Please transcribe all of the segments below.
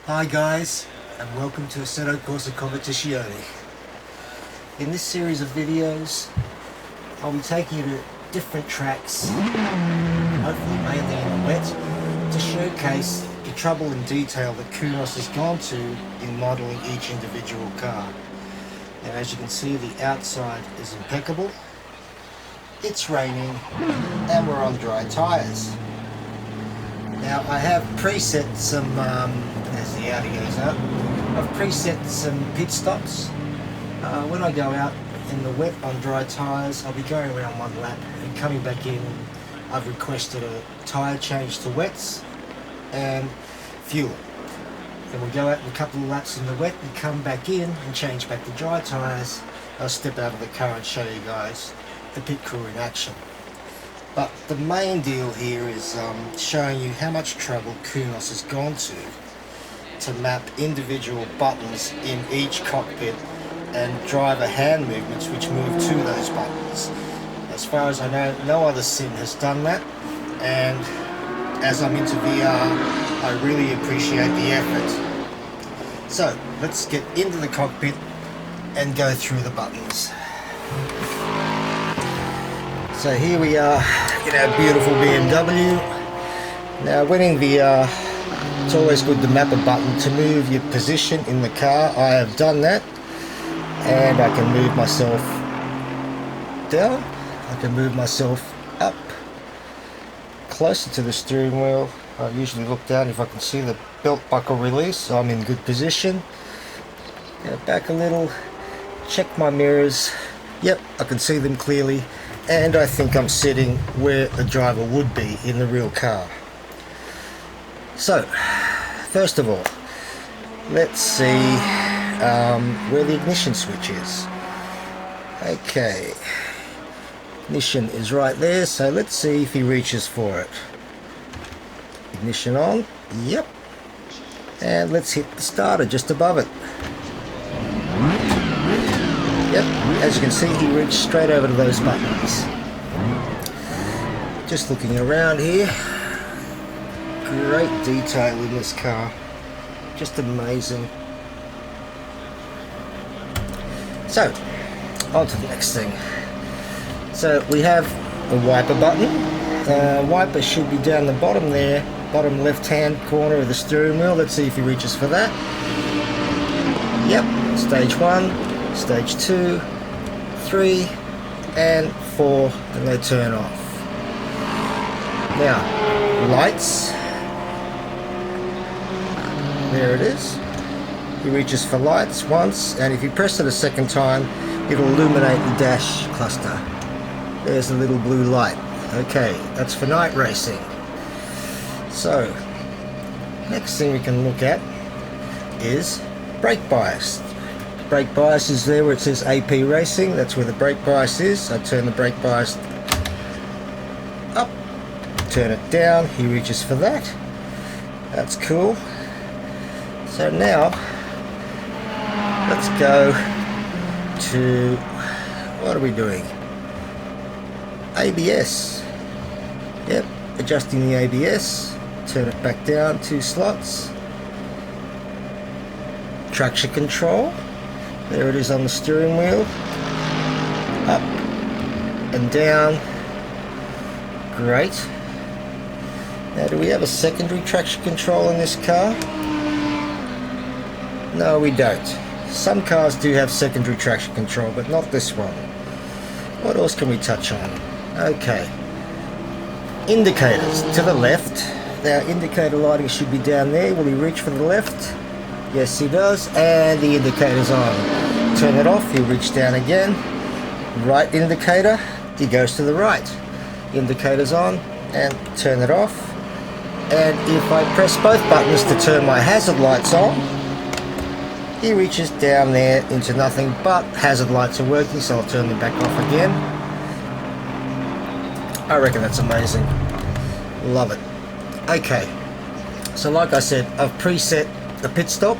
Hi guys, and welcome to Assetto Corsa Competizione. In this series of videos, I'll be taking you to different tracks, hopefully mainly in the wet, to showcase the trouble and detail that Kunos has gone to in modelling each individual car. And as you can see, the outside is impeccable, it's raining, and we're on dry tyres. Now I have preset some, as the Audi goes up, I've preset some pit stops. When I go out in the wet on dry tyres, I'll be going around one lap and coming back in. I've requested a tyre change to wets and fuel. Then we'll go out a couple of laps in the wet and come back in and change back to dry tyres. I'll step out of the car and show you guys the pit crew in action. But the main deal here is showing you how much trouble Kunos has gone to map individual buttons in each cockpit and driver hand movements which move to those buttons. As far as I know, no other sim has done that, and as I'm into VR, I really appreciate the effort. So let's get into the cockpit and go through the buttons. So here we are in our beautiful BMW. Now when in VR, it's always good to map a button to move your position in the car. I have done that, and I can move myself down, I can move myself up, closer to the steering wheel. I usually look down if I can see the belt buckle release, so I'm in good position. Go back a little, check my mirrors. Yep, I can see them clearly. And I think I'm sitting where a driver would be in the real car. So, first of all, let's see where the ignition switch is. Okay, ignition is right there, so let's see if he reaches for it. Ignition on, yep. And let's hit the starter just above it. Yep, as you can see, he reached straight over to those buttons. Just looking around here, great detail in this car, just amazing. So, on to the next thing. So we have the wiper button. Wiper should be down the bottom there, bottom left hand corner of the steering wheel. Let's see if he reaches for that. Yep, stage 1. Stage 2, 3, and 4, and they turn off. Now, lights. There it is. He reaches for lights once, and if you press it a second time, it'll illuminate the dash cluster. There's a little blue light. Okay, that's for night racing. So, next thing we can look at is brake bias. Brake bias is there where it says AP Racing. That's where the brake bias is. I turn the brake bias up, turn it down. He reaches for that. That's cool. So now let's go to, what are we doing? ABS. Yep, adjusting the ABS. Turn it back down 2 slots. Traction control. There it is on the steering wheel. Up and down. Great. Now, do we have a secondary traction control in this car? No, we don't. Some cars do have secondary traction control, but not this one. What else can we touch on? Okay. Indicators to the left. Now, indicator lighting should be down there. Will he reach for the left? Yes, he does, and the indicator's on. Turn it off, he'll reach down again. Right indicator, he goes to the right. Indicator's on, and turn it off. And if I press both buttons to turn my hazard lights on, he reaches down there into nothing, but hazard lights are working, so I'll turn them back off again. I reckon that's amazing. Love it. Okay, so like I said, I've preset the pit stop.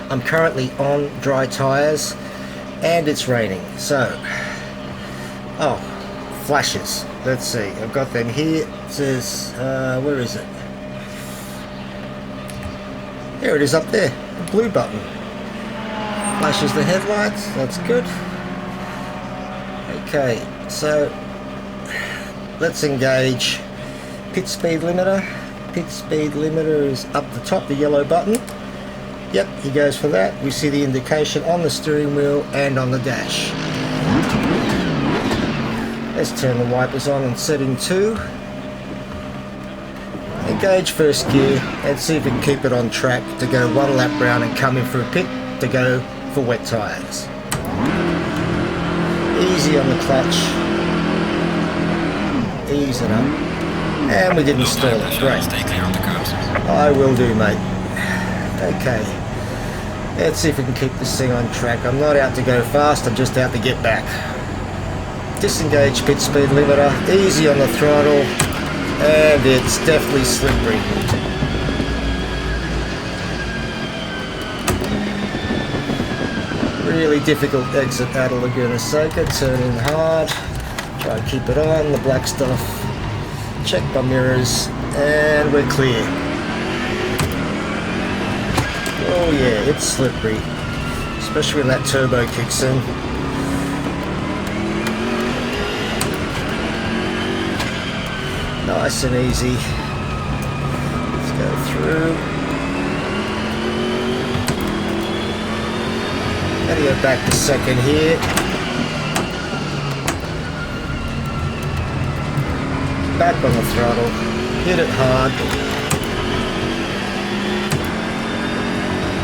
I'm currently on dry tyres and it's raining, so flashes, let's see, I've got them here. It says where is it? There it is up there, the blue button. Flashes the headlights, that's good. Okay, so let's engage pit speed limiter. Pit speed limiter is up the top, the yellow button. Yep, he goes for that. We see the indication on the steering wheel and on the dash. Let's turn the wipers on and setting 2. Engage first gear and see if we can keep it on track to go 1 lap round and come in for a pit to go for wet tyres. Easy on the clutch. Ease it up. And we didn't stall it. Great. Stay clear on the curbs. I will do, mate. Okay. Let's see if we can keep this thing on track. I'm not out to go fast, I'm just out to get back. Disengage pit speed limiter. Easy on the throttle. And it's definitely slippery. Really difficult exit out of Laguna Seca. Turn in hard. Try and keep it on. The black stuff. Check my mirrors. And we're clear. Oh yeah, it's slippery. Especially when that turbo kicks in. Nice and easy. Let's go through. Gotta go back to second here. Back on the throttle. Hit it hard.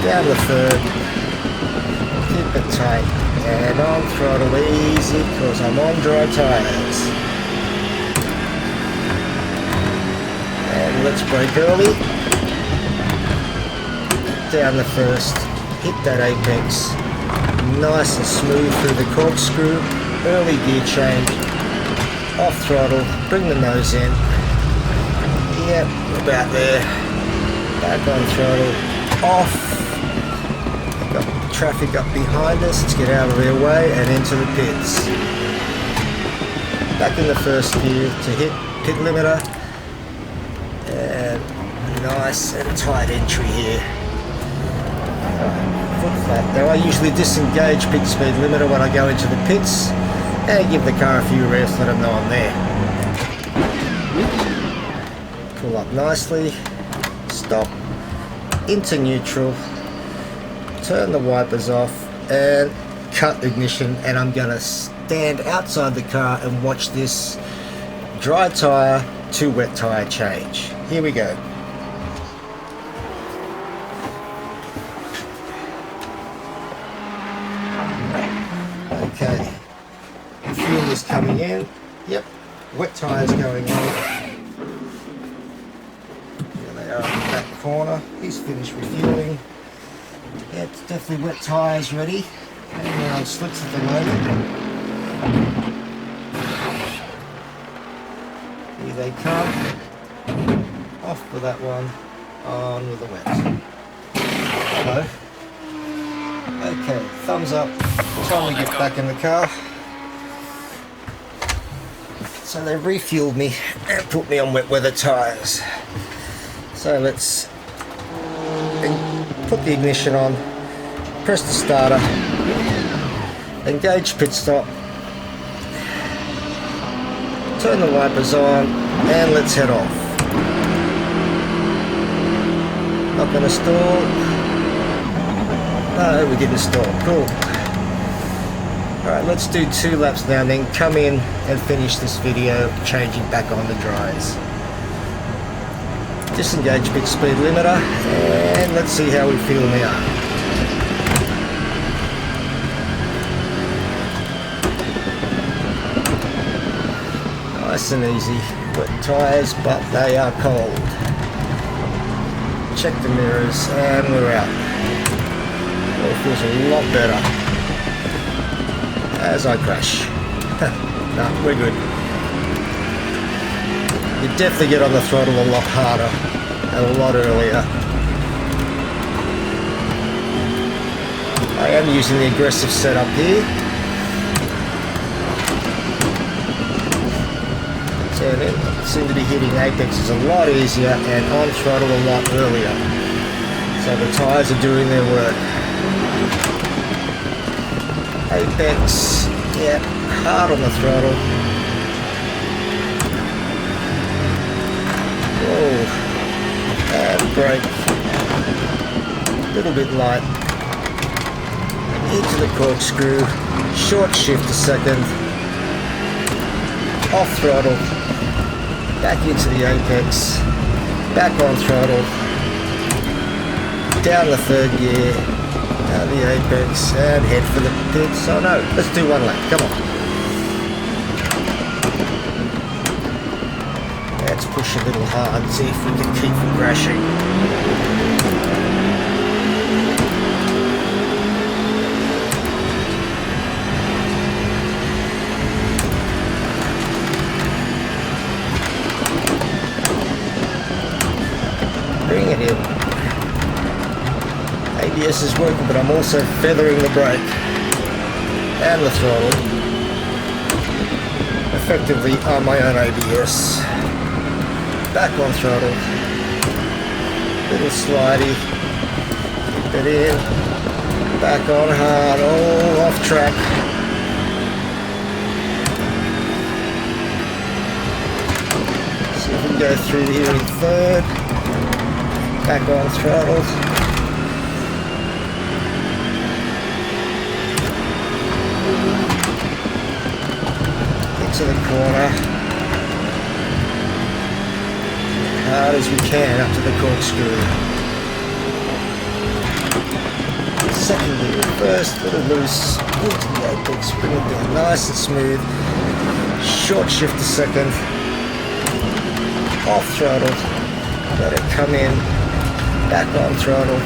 Down the third. Keep it tight. And on throttle easy because I'm on dry tyres. And let's brake early. Down the first. Hit that apex. Nice and smooth through the corkscrew. Early gear change. Off throttle. Bring the nose in. Yep, about there. Back on throttle. Off. Got traffic up behind us. Let's get out of their way and into the pits. Back in the first gear to hit pit limiter. And nice and tight entry here. Foot flat. Now I usually disengage pit speed limiter when I go into the pits and give the car a few revs, let them know I'm there. Pull up nicely. Stop. Into neutral. Turn the wipers off and cut ignition, and I'm going to stand outside the car and watch this dry tyre to wet tyre change. Here we go. Okay, fuel is coming in. Yep, wet tyres going on. Here they are in the back corner. He's finished refueling. Yeah, it's definitely wet tyres ready. And we're on slicks at the moment. Here they come. Off with that one. On with the wet. Hello. Okay, thumbs up. Time to get back in the car. So they refueled me and put me on wet weather tyres. So let's put the ignition on, press the starter, engage pit stop, turn the wipers on, and let's head off. Not going to stall. No, we didn't stall. Cool. Alright, let's do 2 laps now and then come in and finish this video changing back on the dries. Disengage pit speed limiter and let's see how we feel now. Nice and easy. Wet tyres, but they are cold. Check the mirrors and we're out. It feels a lot better as I crash. No, we're good. You definitely get on the throttle a lot harder and a lot earlier. I am using the aggressive setup here. Turn in. Seem to be hitting apexes a lot easier and on throttle a lot earlier. So the tyres are doing their work. Apex, yeah, hard on the throttle. Whoa, and brake. A little bit light. Into the corkscrew, short shift a second. Off throttle, back into the apex, back on throttle, down the third gear, down the apex, and head for the pits. Oh no, let's do one lap, come on. Let's push a little hard, see if we can keep from crashing. Bring it in. ABS is working, but I'm also feathering the brake and the throttle. Effectively on my own ABS. Back on throttle. Little slidey. Keep it in. Back on hard. All off track. See if we can go through here in third. Back on throttle. Into the corner. Hard as we can up to the corkscrew. Second gear first, little loose. Into the apex, bring it down nice and smooth. Short shift a second. Off throttle. Let it come in. Back on throttle,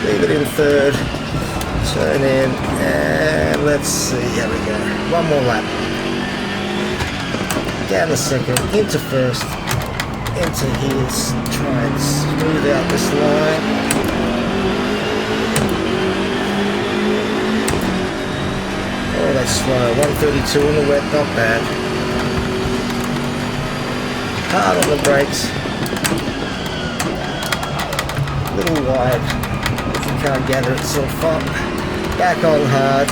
leave it in third, turn in, and let's see, here we go, one more lap, down the second, into first, into here, try and smooth out this line, oh that's slow, 132 on the wet, not bad, hard on the brakes, little wide if you can't gather itself up. Back on hard.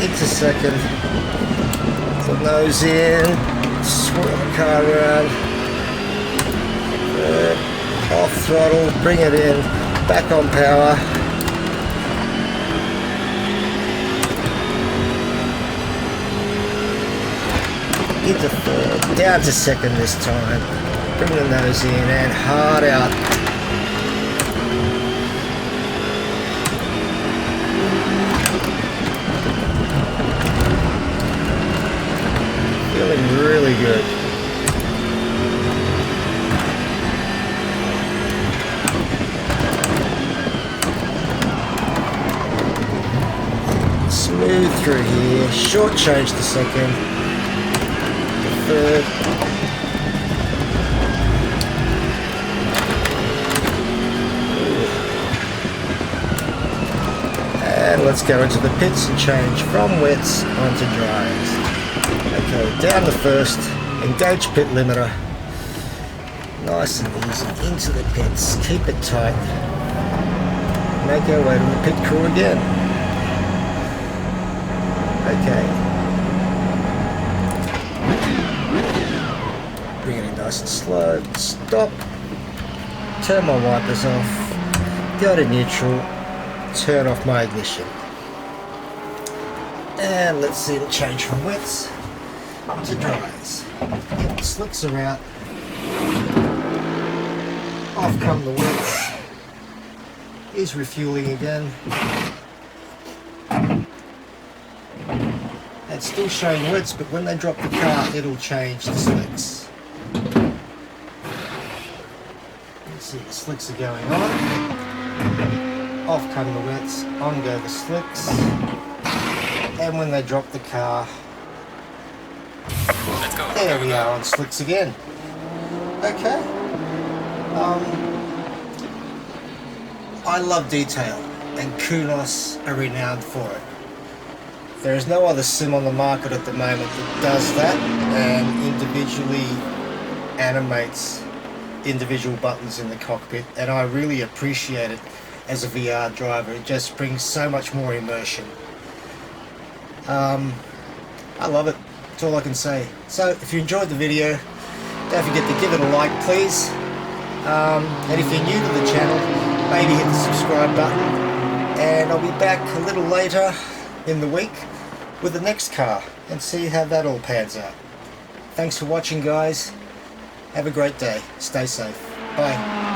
Into second. Put nose in. Swirl the car around. Off throttle. Bring it in. Back on power. Into third. Down to second this time. Bring the nose in and hard out. Feeling really good. Smooth through here. Short change the second. The third. And let's go into the pits and change from wets onto dries. Okay, down the first, engage pit limiter. Nice and easy, into the pits, keep it tight. Make our way to the pit crew again. Okay. Bring it in nice and slow, stop. Turn my wipers off, go to neutral. Turn off my ignition. And let's see the change from wets to dries. Get the slicks are out. Off come the wets. Is refueling again. It's still showing wets, but when they drop the car, it'll change the slicks. You see the slicks are going on. Off come the wets, on go the slicks, and when they drop the car, there we are on slicks again. Okay. I love detail, and kudos are renowned for it. There is no other sim on the market at the moment that does that, and individually animates individual buttons in the cockpit, and I really appreciate it as a VR driver. It just brings so much more immersion. I love it. That's all I can say. So if you enjoyed the video, don't forget to give it a like, please. And if you're new to the channel, maybe hit the subscribe button, and I'll be back a little later in the week with the next car and see how that all pans out. Thanks for watching, guys. Have a great day. Stay safe. Bye.